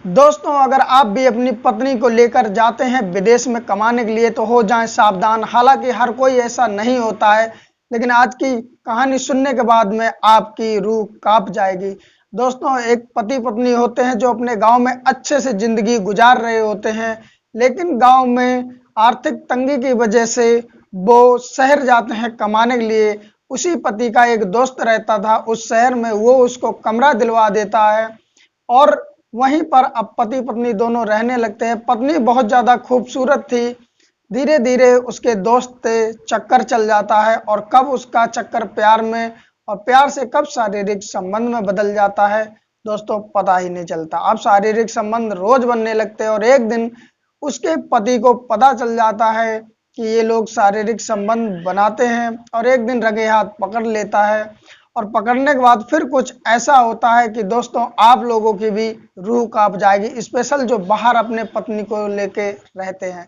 दोस्तों, अगर आप भी अपनी पत्नी को लेकर जाते हैं विदेश में कमाने के लिए तो हो जाएं सावधान। हालांकि हर कोई ऐसा नहीं होता है, लेकिन आज की कहानी सुनने के बाद में आपकी रूह कांप जाएगी। दोस्तों, एक पति पत्नी होते हैं जो अपने गांव में अच्छे से जिंदगी गुजार रहे होते हैं, लेकिन गांव में आर्थिक तंगी की वजह से वो शहर जाते हैं कमाने के लिए। उसी पति का एक दोस्त रहता था उस शहर में, वो उसको कमरा दिलवा देता है और वहीं पर अब पति पत्नी दोनों रहने लगते हैं। पत्नी बहुत ज़्यादा खूबसूरत थी। धीरे धीरे उसके दोस्त से चक्कर चल जाता है और कब उसका चक्कर प्यार में और प्यार से कब शारीरिक संबंध में बदल जाता है दोस्तों पता ही नहीं चलता। अब शारीरिक संबंध रोज बनने लगते हैं और एक दिन उसके पति को पता चल जाता है कि ये लोग शारीरिक संबंध बनाते हैं और एक दिन रंगे हाथ पकड़ लेता है। और पकड़ने के बाद फिर कुछ ऐसा होता है कि दोस्तों आप लोगों की भी रूह कांप जाएगी, स्पेशल जो बाहर अपने पत्नी को लेके रहते हैं।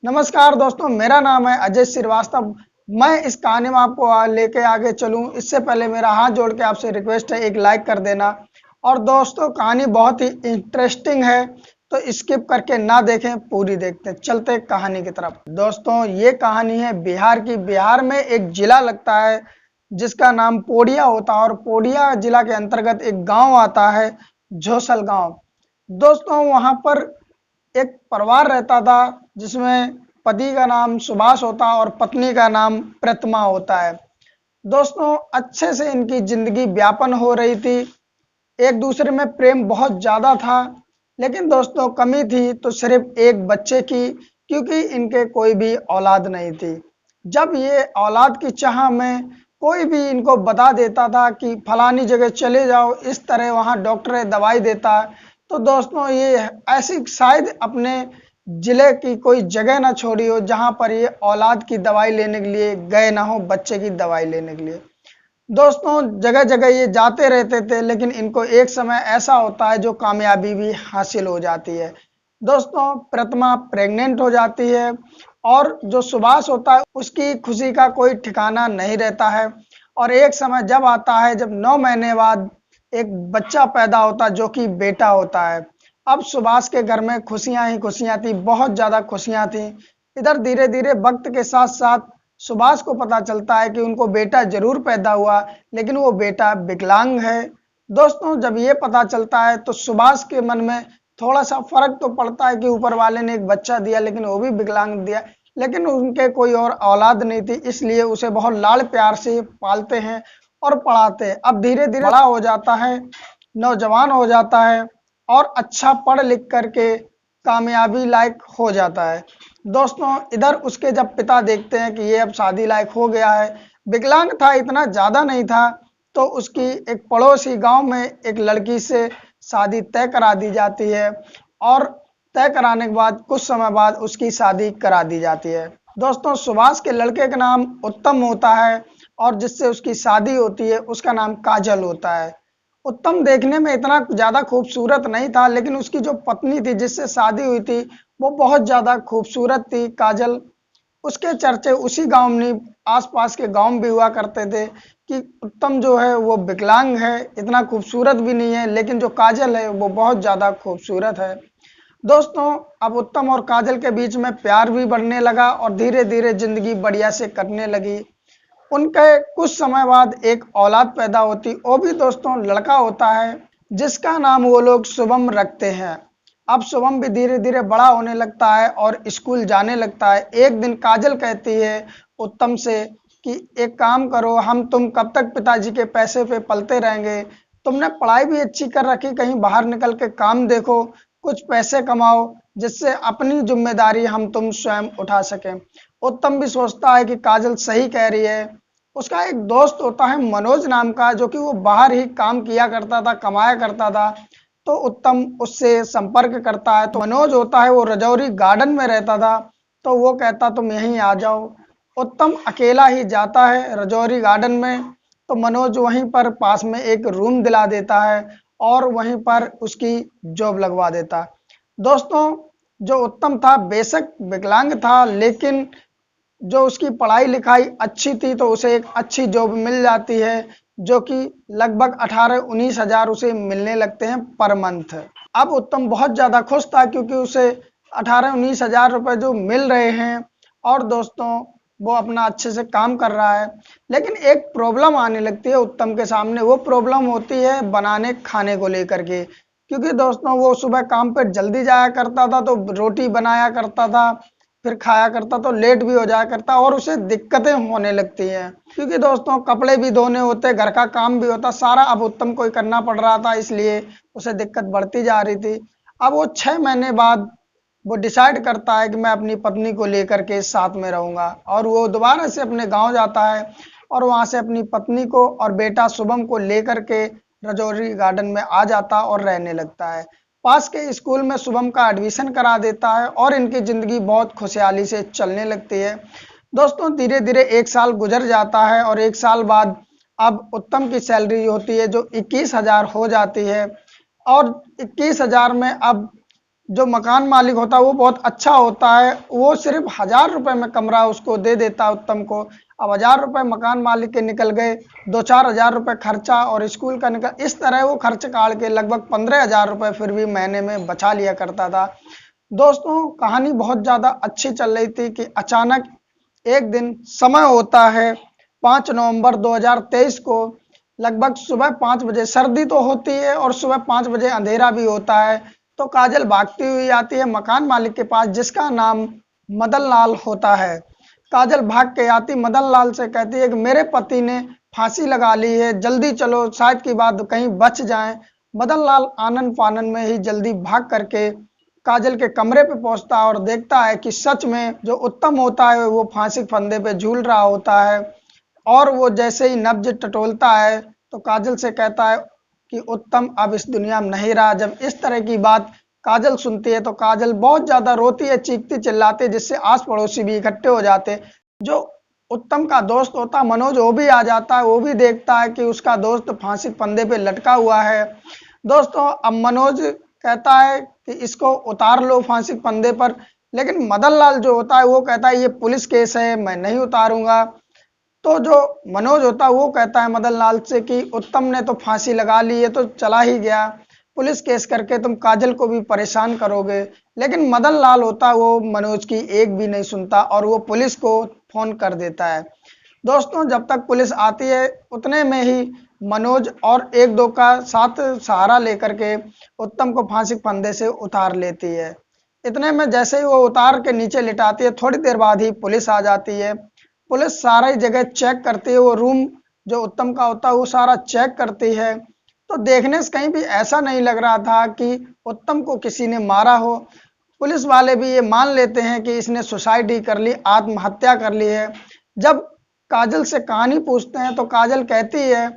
नमस्कार दोस्तों, मेरा नाम है अजय श्रीवास्तव। मैं इस कहानी में आपको लेके आगे चलूं इससे पहले मेरा हाथ जोड़ के आपसे रिक्वेस्ट है, एक लाइक कर देना। और दोस्तों, कहानी बहुत ही इंटरेस्टिंग है तो स्किप करके ना देखें, पूरी देखते हैं। चलते कहानी की तरफ। दोस्तों, ये कहानी है बिहार की। बिहार में एक जिला लगता है जिसका नाम पोडिया होता है और पोडिया जिला के अंतर्गत एक गांव आता है, झोसल गांव। दोस्तों, वहां पर एक परिवार रहता था जिसमें पति का नाम सुभाष होता और पत्नी का नाम प्रतिमा होता है। दोस्तों, अच्छे से इनकी जिंदगी व्यापन हो रही थी, एक दूसरे में प्रेम बहुत ज्यादा था। लेकिन दोस्तों, कमी थी तो सिर्फ एक बच्चे की, क्योंकि इनके कोई भी औलाद नहीं थी। जब ये औलाद की चाह में कोई भी इनको बता देता था कि फलानी जगह चले जाओ, इस तरह वहाँ डॉक्टर दवाई देता है, तो दोस्तों ये ऐसी शायद अपने जिले की कोई जगह ना छोड़ी हो जहाँ पर ये औलाद की दवाई लेने के लिए गए ना हो, बच्चे की दवाई लेने के लिए। दोस्तों, जगह जगह ये जाते रहते थे, लेकिन इनको एक समय ऐसा होता है जो कामयाबी भी हासिल हो जाती है। दोस्तों, प्रतिमा प्रेग्नेंट हो जाती है और जो सुभाष होता है उसकी खुशी का कोई ठिकाना नहीं रहता है। और एक समय जब आता है जब 9 महीने बाद एक बच्चा पैदा होता है जो कि बेटा होता है। अब सुभाष के घर में खुशियां ही खुशियां थी, बहुत ज्यादा खुशियां थी। इधर धीरे धीरे वक्त के साथ साथ सुभाष को पता चलता है कि उनको बेटा जरूर पैदा हुआ, लेकिन वो बेटा विकलांग है। दोस्तों, जब ये पता चलता है तो सुभाष के मन में थोड़ा सा फर्क तो पड़ता है कि ऊपर वाले ने एक बच्चा दिया, लेकिन वो भी विकलांग दिया। लेकिन उनके कोई और औलाद नहीं थी, इसलिए उसे बहुत लाड़ प्यार से पालते हैं और पढ़ाते हैं। अब धीरे धीरे बड़ा हो जाता है, नौजवान हो जाता है और अच्छा पढ़ लिख करके कामयाबी लायक हो जाता है। दोस्तों, इधर उसके जब पिता देखते हैं कि ये अब शादी लायक हो गया है, विकलांग था इतना ज्यादा नहीं था, तो उसकी एक पड़ोसी गांव में एक लड़की से शादी तय करा दी जाती है और तय कराने के बाद कुछ समय बाद उसकी शादी करा दी जाती है। दोस्तों, सुभाष के लड़के का नाम उत्तम होता है और जिससे उसकी शादी होती है उसका नाम काजल होता है। उत्तम देखने में इतना ज्यादा खूबसूरत नहीं था, लेकिन उसकी जो पत्नी थी जिससे शादी हुई थी वो बहुत ज्यादा खूबसूरत थी, काजल। उसके चर्चे उसी गांव में आसपास के गांव भी हुआ करते थे कि उत्तम जो है वो विकलांग है, इतना खूबसूरत भी नहीं है, लेकिन जो काजल है वो बहुत ज्यादा खूबसूरत है। दोस्तों, अब उत्तम और काजल के बीच में प्यार भी बढ़ने लगा और धीरे धीरे जिंदगी बढ़िया से कटने लगी। उनके कुछ समय बाद एक औलाद पैदा होती, वो भी दोस्तों लड़का होता है जिसका नाम वो लोग शुभम रखते हैं। अब शुभम भी धीरे धीरे बड़ा होने लगता है और स्कूल जाने लगता है। एक दिन काजल कहती है उत्तम से कि एक काम करो, हम तुम कब तक पिताजी के पैसे पे पलते रहेंगे, तुमने पढ़ाई भी अच्छी कर रखी, कहीं बाहर निकल के काम देखो, कुछ पैसे कमाओ जिससे अपनी जिम्मेदारी हम तुम स्वयं उठा सकें। उत्तम भी सोचता है कि काजल सही कह रही है। उसका एक दोस्त होता है मनोज नाम का, जो कि वो बाहर ही काम किया करता था, कमाया करता था। तो उत्तम उससे संपर्क करता है, तो मनोज होता है वो रजौरी गार्डन में रहता था, तो वो कहता तुम यहीं आ जाओ। उत्तम अकेला ही जाता है रजौरी गार्डन में, तो मनोज वहीं पर पास में एक रूम दिला देता है और वहीं पर उसकी जॉब लगवा देता है। दोस्तों, जो उत्तम था बेशक विकलांग था, लेकिन जो उसकी पढ़ाई लिखाई अच्छी थी तो उसे एक अच्छी जॉब मिल जाती है जो कि लगभग 18-19 हजार उसे मिलने लगते हैं पर मंथ। अब उत्तम बहुत ज़्यादा खुश था क्योंकि उसे 18-19 हजार रुपये जो मिल रहे हैं और दोस्तों वो अपना अच्छे से काम कर रहा है। लेकिन एक प्रॉब्लम आने लगती है उत्तम के सामने, वो प्रॉब्लम होती है बनाने खाने को लेकर के। क्योंकि दोस्तों वो सुबह काम पर जल्दी जाया करता था तो रोटी बनाया करता था, फिर खाया करता तो लेट भी हो जाया करता और उसे दिक्कतें होने लगती हैं। क्योंकि दोस्तों कपड़े भी धोने होते, घर का काम भी होता, सारा अब उत्तम को ही करना पड़ रहा था, इसलिए उसे दिक्कत बढ़ती जा रही थी। अब वो 6 महीने बाद वो डिसाइड करता है कि मैं अपनी पत्नी को लेकर के साथ में रहूंगा और वो दोबारा से अपने गांव जाता है और वहां से अपनी पत्नी को और बेटा शुभम को लेकर के रजौरी गार्डन में आ जाता और रहने लगता है। पास के स्कूल में शुभम का एडमिशन करा देता है और इनकी ज़िंदगी बहुत खुशहाली से चलने लगती है। दोस्तों धीरे धीरे 1 साल गुजर जाता है और 1 साल बाद अब उत्तम की सैलरी होती है जो 21,000 हो जाती है और 21,000 में अब जो मकान मालिक होता है वो बहुत अच्छा होता है, वो सिर्फ 1,000 रुपये में कमरा उसको दे देता है उत्तम को। अब 1,000 रुपये मकान मालिक के निकल गए, 2-4 हजार रुपये खर्चा और स्कूल का निकल, इस तरह वो खर्च काट के लगभग 15,000 रुपये फिर भी महीने में बचा लिया करता था। दोस्तों कहानी बहुत ज़्यादा अच्छी चल रही थी कि अचानक एक दिन समय होता है 5 नवंबर 2023 को, लगभग सुबह 5 बजे, सर्दी तो होती है और सुबह 5 बजे अंधेरा भी होता है। तो काजल भागती हुई आती है मकान मालिक के पास जिसका नाम मदन लाल होता है। काजल भाग के आती मदन लाल से कहती है कि मेरे पति ने फांसी लगा ली है, जल्दी चलो शायद की बात कहीं बच जाए। मदन लाल आनन फानन में ही जल्दी भाग करके काजल के कमरे पे पहुंचता है और देखता है कि सच में जो उत्तम होता है वो फांसी के फंदे पे झूल रहा होता है। और वो जैसे ही नब्ज टटोलता है तो काजल से कहता है कि उत्तम अब इस दुनिया में नहीं रहा। जब इस तरह की बात काजल सुनती है तो काजल बहुत ज्यादा रोती है, चीखती चिल्लाती है, जिससे आस पड़ोसी भी इकट्ठे हो जाते हैं। जो उत्तम का दोस्त होता मनोज वो भी आ जाता है, वो भी देखता है कि उसका दोस्त फांसी के फंदे पे लटका हुआ है। दोस्तों अब मनोज कहता है कि इसको उतार लो फांसी के फंदे पर, लेकिन मदन लाल जो होता है वो कहता है ये पुलिस केस है, मैं नहीं उतारूंगा। तो जो मनोज होता है वो कहता है मदन लाल से कि उत्तम ने तो फांसी लगा ली है तो चला ही गया, पुलिस केस करके तुम काजल को भी परेशान करोगे। लेकिन मदन लाल होता है वो मनोज की एक भी नहीं सुनता और वो पुलिस को फोन कर देता है। दोस्तों जब तक पुलिस आती है उतने में ही मनोज और एक दो का साथ सहारा लेकर के उत्तम को फांसी के फंदे से उतार लेती है। इतने में जैसे ही वो उतार के नीचे लिटाती है थोड़ी देर बाद ही पुलिस आ जाती है। पुलिस सारा ही जगह चेक करती है, वो रूम जो उत्तम का होता है वो सारा चेक करती है। तो देखने से कहीं भी ऐसा नहीं लग रहा था कि उत्तम को किसी ने मारा हो। पुलिस वाले भी ये मान लेते हैं कि इसने सुसाइड ही कर ली, आत्महत्या कर ली है। जब काजल से कहानी पूछते हैं तो काजल कहती है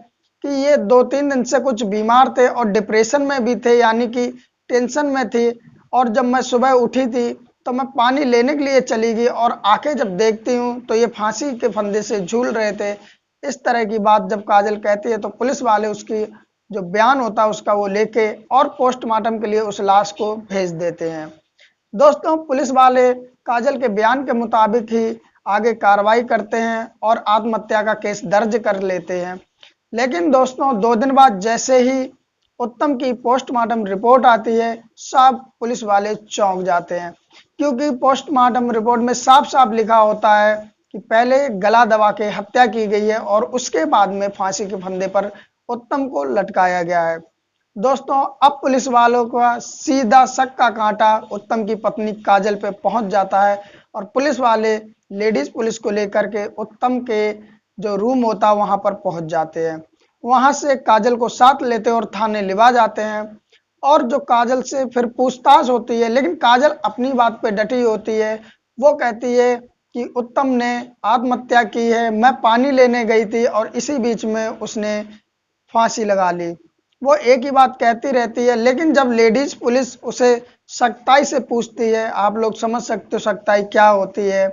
कि ये 2-3 दिन से कुछ बीमार थे और डिप्रेशन में भी थे, यानी कि टेंशन में थी। और जब मैं सुबह उठी थी तो मैं पानी लेने के लिए चली गई और आके जब देखती हूँ तो ये फांसी के फंदे से झूल रहे थे। इस तरह की बात जब काजल कहती है तो पुलिस वाले उसकी जो बयान होता है उसका वो लेके और पोस्टमार्टम के लिए उस लाश को भेज देते हैं। दोस्तों पुलिस वाले काजल के बयान के मुताबिक ही आगे कार्रवाई करते हैं और आत्महत्या का केस दर्ज कर लेते हैं। लेकिन दोस्तों 2 दिन बाद जैसे ही उत्तम की पोस्टमार्टम रिपोर्ट आती है सब पुलिस वाले चौंक जाते हैं, क्योंकि पोस्टमार्टम रिपोर्ट में साफ साफ लिखा होता है कि पहले गला दबा के हत्या की गई है और उसके बाद में फांसी के फंदे पर उत्तम को लटकाया गया है। दोस्तों अब पुलिस वालों का सीधा शक का कांटा उत्तम की पत्नी काजल पे पहुंच जाता है और पुलिस वाले लेडीज पुलिस को लेकर के उत्तम के जो रूम होता है वहां पर पहुंच जाते हैं। वहां से काजल को साथ लेते और थाने लिवा जाते हैं और जो काजल से फिर पूछताछ होती है, लेकिन काजल अपनी बात पे डटी होती है। वो कहती है कि उत्तम ने आत्महत्या की है, मैं पानी लेने गई थी और इसी बीच में उसने फांसी लगा ली। वो एक ही बात कहती रहती है, लेकिन जब लेडीज पुलिस उसे सख्ताई से पूछती है, आप लोग समझ सकते हो सख्ताई क्या होती है।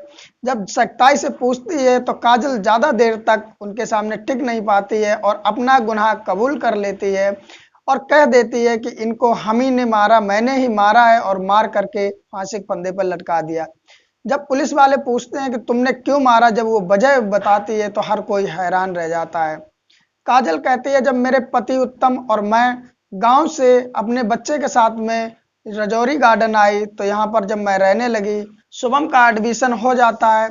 जब सख्ताई से पूछती है तो काजल ज़्यादा देर तक उनके सामने टिक नहीं पाती है और अपना गुनाह कबूल कर लेती है और कह देती है कि इनको हम ही ने मारा, मैंने ही मारा है और मार करके फांसी के फंदे पर लटका दिया। जब पुलिस वाले पूछते हैं कि तुमने क्यों मारा, जब वो वजह बताती है तो हर कोई हैरान रह जाता है। काजल कहती है, जब मेरे पति उत्तम और मैं गांव से अपने बच्चे के साथ में रजौरी गार्डन आई तो यहाँ पर जब मैं रहने लगी, शुभम का एडमिशन हो जाता है।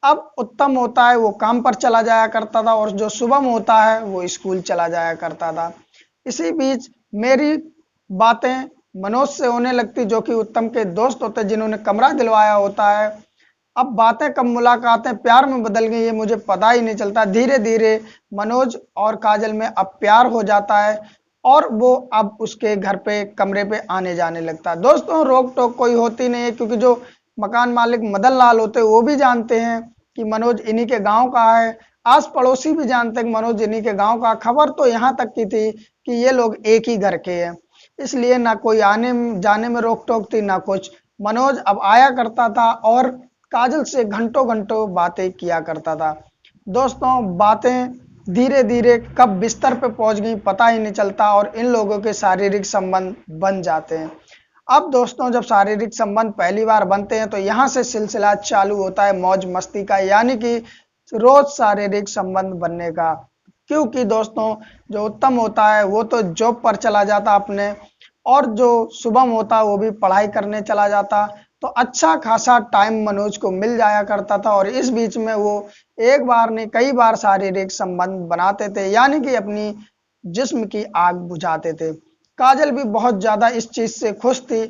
अब उत्तम होता है वो काम पर चला जाया करता था और जो शुभम होता है वो स्कूल चला जाया करता था। इसी बीच मेरी बातें मनोज से होने लगती, जो कि उत्तम के दोस्त होते जिन्होंने कमरा दिलवाया होता है। अब बातें कब मुलाकातें प्यार में बदल गई है मुझे पता ही नहीं चलता। धीरे धीरे मनोज और काजल में अब प्यार हो जाता है और वो अब उसके घर पे कमरे पे आने जाने लगता है। दोस्तों, रोक टोक कोई होती नहीं है, क्योंकि जो मकान मालिक मदन लाल होते हैं वो भी जानते हैं कि मनोज इन्हीं के गांव का है। आस पड़ोसी भी जानते हैं कि मनोज इन्हीं के गांव का। खबर तो यहाँ तक की थी कि ये लोग एक ही घर के हैं, इसलिए ना कोई आने जाने में रोक टोक थी ना कुछ। मनोज अब आया करता था और काजल से घंटों घंटों बातें किया करता था। दोस्तों, बातें धीरे धीरे कब बिस्तर पे पहुंच गई पता ही नहीं चलता और इन लोगों के शारीरिक संबंध बन जाते हैं। अब दोस्तों, जब शारीरिक संबंध पहली बार बनते हैं तो यहाँ से सिलसिला चालू होता है मौज मस्ती का, यानी कि रोज शारीरिक संबंध बनने का। क्योंकि दोस्तों, जो उत्तम होता है वो तो जॉब पर चला जाता अपने, और जो शुभम होता वो भी पढ़ाई करने चला जाता, तो अच्छा खासा टाइम मनोज को मिल जाया करता था और इस बीच में वो एक बार नहीं कई बार शारीरिक संबंध बनाते थे, यानी कि अपनी जिस्म की आग बुझाते थे। काजल भी बहुत ज्यादा इस चीज से खुश थी।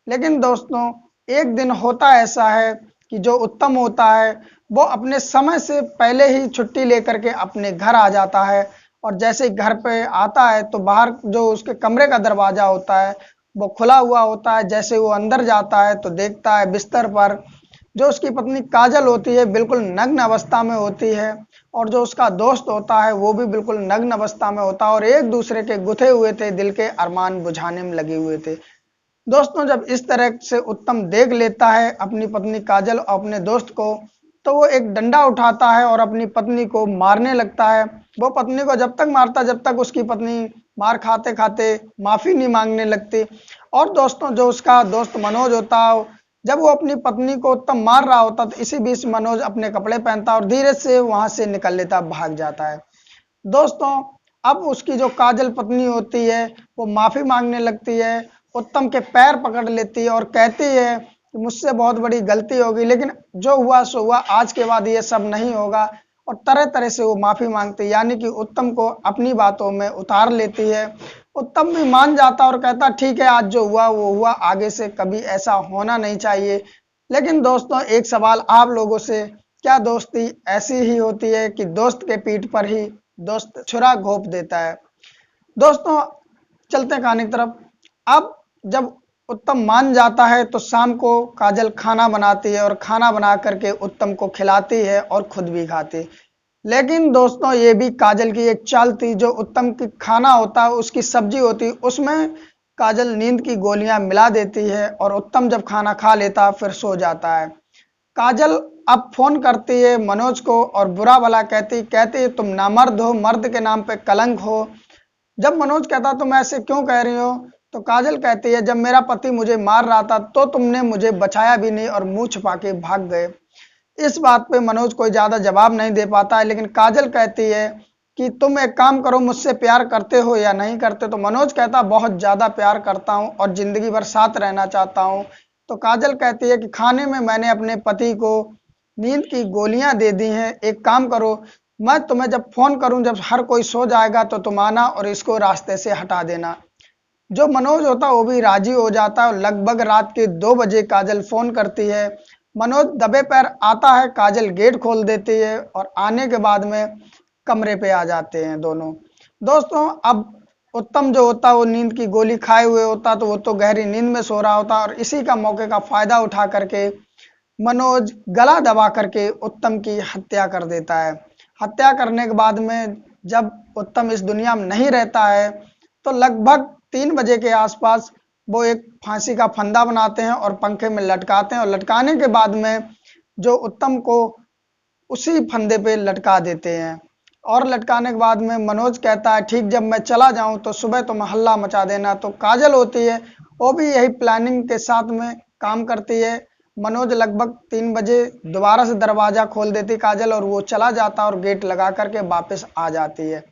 लेकिन दोस्तों, एक दिन होता ऐसा है कि जो उत्तम होता है वो अपने समय से पहले ही छुट्टी लेकर के अपने घर आ जाता है और जैसे ही घर पे आता है तो बाहर जो उसके कमरे का दरवाजा होता है वो खुला हुआ होता है। जैसे वो अंदर जाता है तो देखता है बिस्तर पर जो उसकी पत्नी काजल होती है बिल्कुल नग्न अवस्था में होती है और जो उसका दोस्त होता है वो भी बिल्कुल नग्न अवस्था में होता है और एक दूसरे के गुथे हुए थे, दिल के अरमान बुझाने में लगे हुए थे। दोस्तों, जब इस तरह से उत्तम देख लेता है अपनी पत्नी काजल और अपने दोस्त को, तो वो एक डंडा उठाता है और अपनी पत्नी को मारने लगता है। वो पत्नी को जब तक मारता जब तक उसकी पत्नी मार खाते खाते माफी नहीं मांगने लगती। और दोस्तों, जो उसका दोस्त मनोज होता है, जब वो अपनी पत्नी को उत्तम मार रहा होता तो इसी बीच मनोज अपने कपड़े पहनता और धीरे से वहां से निकल लेता, भाग जाता है। दोस्तों, अब उसकी जो काजल पत्नी होती है वो माफी मांगने लगती है, उत्तम के पैर पकड़ लेती है और कहती है कि मुझसे बहुत बड़ी गलती होगी, लेकिन जो हुआ सो हुआ, आज के बाद ये सब नहीं होगा। और तरह तरह से वो माफी मांगती है, यानी कि उत्तम को अपनी बातों में उतार लेती है। उत्तम भी मान जाता और कहता ठीक है, आज जो हुआ वो हुआ, आगे से कभी ऐसा होना नहीं चाहिए। लेकिन दोस्तों, एक सवाल आप लोगों से, क्या दोस्ती ऐसी ही होती है कि दोस्त के पीठ पर ही दोस्त छुरा घोंप देता है? दोस्तों, चलते हैं कहानी की तरफ। अब जब उत्तम मान जाता है तो शाम को काजल खाना बनाती है और खाना बना करके उत्तम को खिलाती है और खुद भी खाती है। लेकिन दोस्तों, ये भी काजल की एक चाल थी। जो उत्तम की खाना होता है उसकी सब्जी होती है उसमें काजल नींद की गोलियां मिला देती है और उत्तम जब खाना खा लेता फिर सो जाता है। काजल अब फोन करती है मनोज को और बुरा भला कहती तुम नामर्द हो, मर्द के नाम पे कलंक हो। जब मनोज कहता तुम ऐसे क्यों कह रही हो, तो काजल कहती है जब मेरा पति मुझे मार रहा था तो तुमने मुझे बचाया भी नहीं और मुंह छुपा के भाग गए। इस बात पे मनोज कोई ज्यादा जवाब नहीं दे पाता है, लेकिन काजल कहती है कि तुम एक काम करो, मुझसे प्यार करते हो या नहीं करते। तो मनोज कहता बहुत ज्यादा प्यार करता हूं और जिंदगी भर साथ रहना चाहता हूं। तो काजल कहती है कि खाने में मैंने अपने पति को नींद की गोलियां दे दी हैं, एक काम करो, मैं तुम्हें जब फोन करूं जब हर कोई सो जाएगा तो तुम आना और इसको रास्ते से हटा देना। जो मनोज होता है वो भी राजी हो जाता है। लगभग रात के 2 बजे काजल फोन करती है। मनोज दबे पैर आता है, काजल गेट खोल देती है और आने के बाद में कमरे पे आ जाते हैं दोनों। दोस्तों, अब उत्तम जो होता है वो नींद की गोली खाए हुए होता, तो वो तो गहरी नींद में सो रहा होता और इसी का मौके का फायदा उठा करके मनोज गला दबा करके उत्तम की हत्या कर देता है। हत्या करने के बाद में जब उत्तम इस दुनिया में नहीं रहता है तो लगभग 3 बजे के आसपास वो एक फांसी का फंदा बनाते हैं और पंखे में लटकाते हैं और लटकाने के बाद में जो उत्तम को उसी फंदे पे लटका देते हैं। और लटकाने के बाद में मनोज कहता है ठीक जब मैं चला जाऊं तो सुबह तुम हल्ला मचा देना। तो काजल होती है वो भी यही प्लानिंग के साथ में काम करती है। मनोज लगभग 3 बजे दोबारा से दरवाजा खोल देती काजल और वो चला जाता और गेट लगा करके वापस आ जाती है।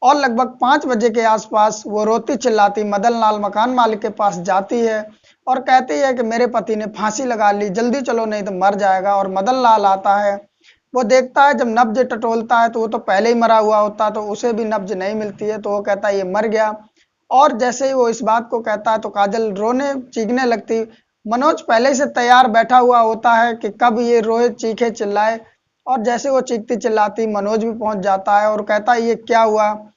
और लगभग 5 बजे के आसपास वो रोती चिल्लाती मदन लाल मकान मालिक के पास जाती है और कहती है कि मेरे पति ने फांसी लगा ली, जल्दी चलो नहीं तो मर जाएगा। और मदन लाल आता है, वो देखता है, जब नब्ज टटोलता है तो वो तो पहले ही मरा हुआ होता है, तो उसे भी नब्ज नहीं मिलती है, तो वो कहता है ये मर गया। और जैसे ही वो इस बात को कहता है तो काजल रोने चीखने लगती। मनोज पहले से तैयार बैठा हुआ होता है कि कब ये रोए चीखे चिल्लाए, और जैसे वो चीखती चिल्लाती मनोज भी पहुंच जाता है और कहता है ये क्या हुआ,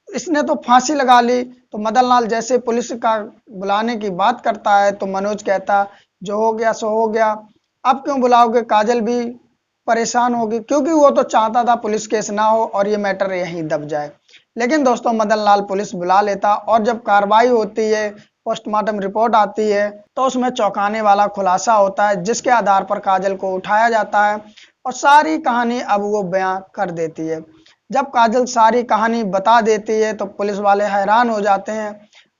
इसने तो फांसी लगा ली। तो मदन लाल जैसे पुलिस का बुलाने की बात करता है तो मनोज कहता जो हो गया सो हो गया, अब क्यों बुलाओगे। काजल भी परेशान होगी क्योंकि वो तो चाहता था पुलिस केस ना हो और ये मैटर यहीं दब जाए। लेकिन दोस्तों मदन लाल पुलिस बुला लेता और जब कार्रवाई होती है, पोस्टमार्टम रिपोर्ट आती है, तो उसमें चौंकाने वाला खुलासा होता है जिसके आधार पर काजल को उठाया जाता है और सारी कहानी अब वो बयां कर देती है। जब काजल सारी कहानी बता देती है तो पुलिस वाले हैरान हो जाते हैं।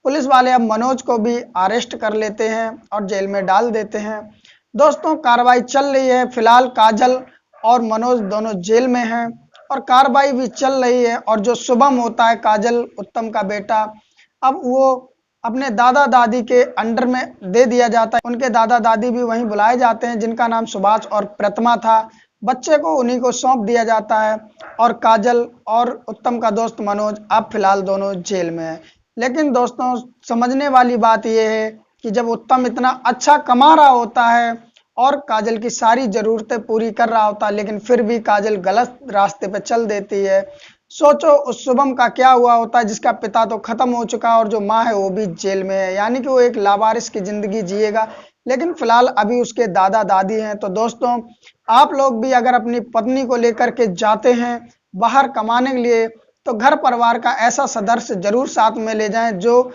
पुलिस वाले अब मनोज को भी अरेस्ट कर लेते हैं और जेल में डाल देते हैं। दोस्तों कार्रवाई चल रही है, फिलहाल काजल और मनोज दोनों जेल में हैं और कार्रवाई भी चल रही है। और जो शुभम होता है काजल उत्तम का बेटा, अब वो अपने दादा दादी के अंडर में दे दिया जाता है। उनके दादा दादी भी वहीं बुलाए जाते हैं जिनका नाम सुभाष और प्रतिमा था। बच्चे को उन्हीं को सौंप दिया जाता है और काजल और उत्तम का दोस्त मनोज अब फिलहाल दोनों जेल में है। लेकिन दोस्तों समझने वाली बात यह है कि जब उत्तम इतना अच्छा कमा रहा होता है और काजल की सारी जरूरतें पूरी कर रहा होता है, लेकिन फिर भी काजल गलत रास्ते पे चल देती है। सोचो उस शुभम का क्या हुआ होता है जिसका पिता तो खत्म हो चुका है और जो माँ है वो भी जेल में है, यानी कि वो एक लावारिस की जिंदगी जिएगा। लेकिन फिलहाल अभी उसके दादा दादी हैं। तो दोस्तों आप लोग भी अगर अपनी पत्नी को लेकर के जाते हैं बाहर कमाने के लिए तो घर परिवार का ऐसा सदस्य जरूर साथ में ले जाएं जो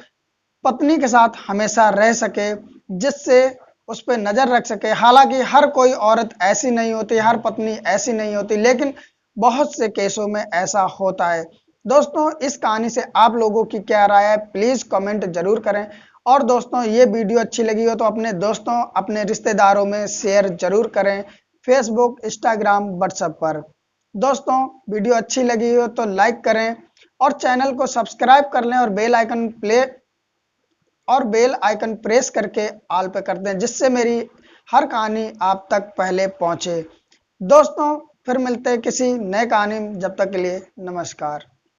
पत्नी के साथ हमेशा रह सके, जिससे उस पर नजर रख सके। हालांकि हर कोई औरत ऐसी नहीं होती, हर पत्नी ऐसी नहीं होती, लेकिन बहुत से केसों में ऐसा होता है। दोस्तों इस कहानी से आप लोगों की क्या राय है प्लीज कमेंट जरूर करें। और दोस्तों ये वीडियो अच्छी लगी हो तो अपने दोस्तों अपने रिश्तेदारों में शेयर जरूर करें, फेसबुक इंस्टाग्राम व्हाट्सएप पर। दोस्तों वीडियो अच्छी लगी हो तो लाइक करें और चैनल को सब्सक्राइब कर लें और बेल आइकन प्रेस करके ऑल पे कर दें जिससे मेरी हर कहानी आप तक पहले पहुंचे। दोस्तों फिर मिलते हैं किसी नए कहानी में, जब तक के लिए नमस्कार।